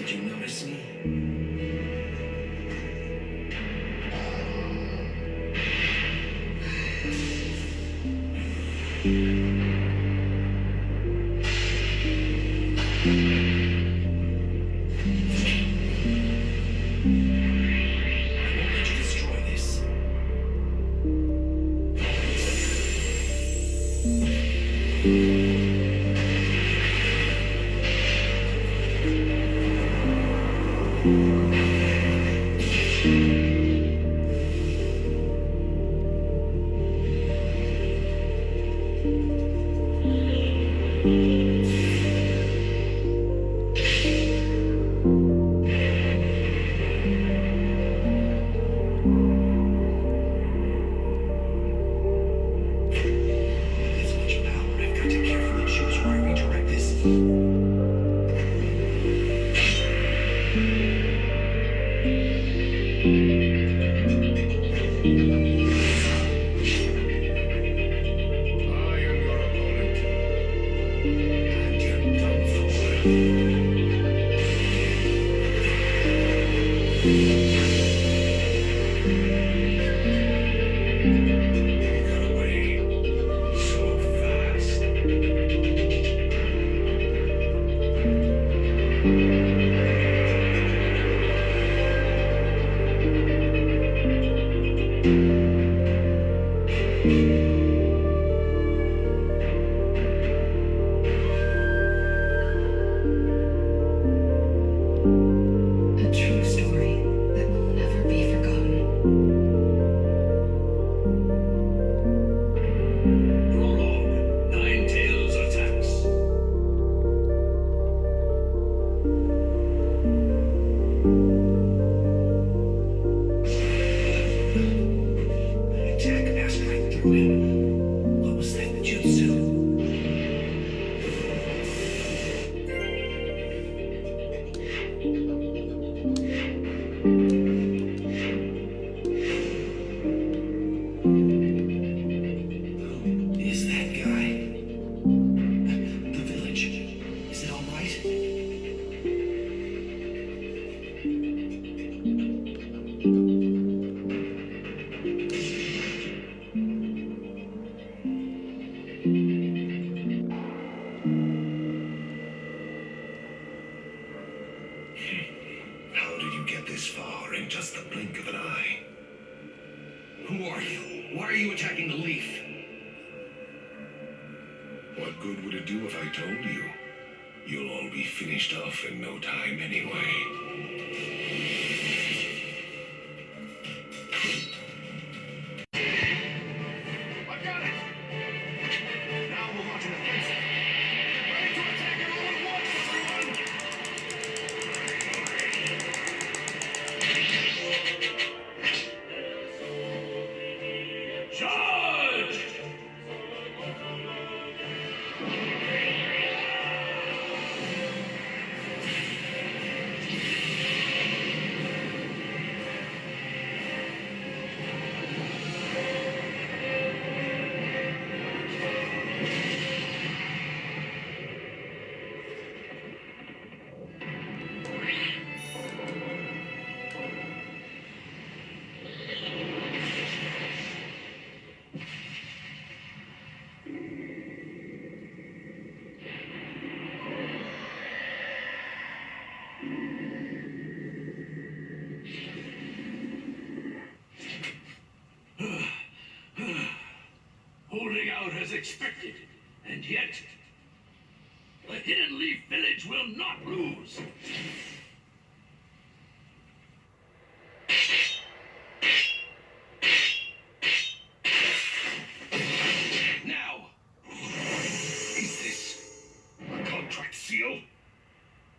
Did you notice me? Holding out as expected, and yet the Hidden Leaf Village will not lose. Now, is this a contract seal?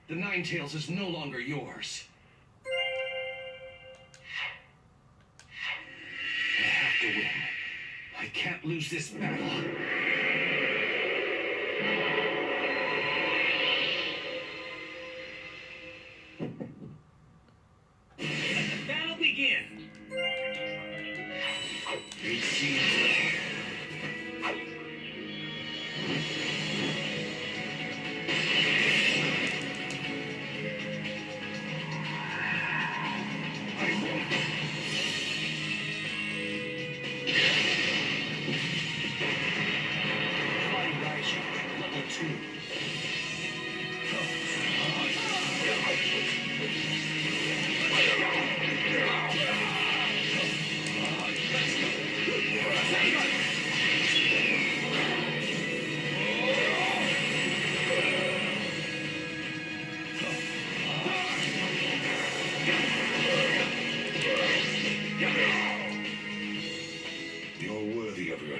The Ninetales is no longer yours. I have to win. I can't lose this battle. Let the battle begin. It seems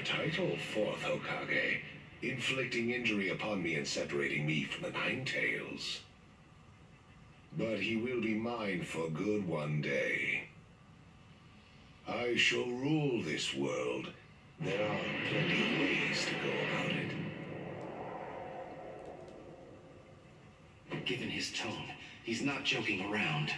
title, Fourth Hokage, inflicting injury upon me and separating me from the Nine Tails. But he will be mine for good one day. I shall rule this world. There are plenty of ways to go about it. Given his tone, he's not joking around.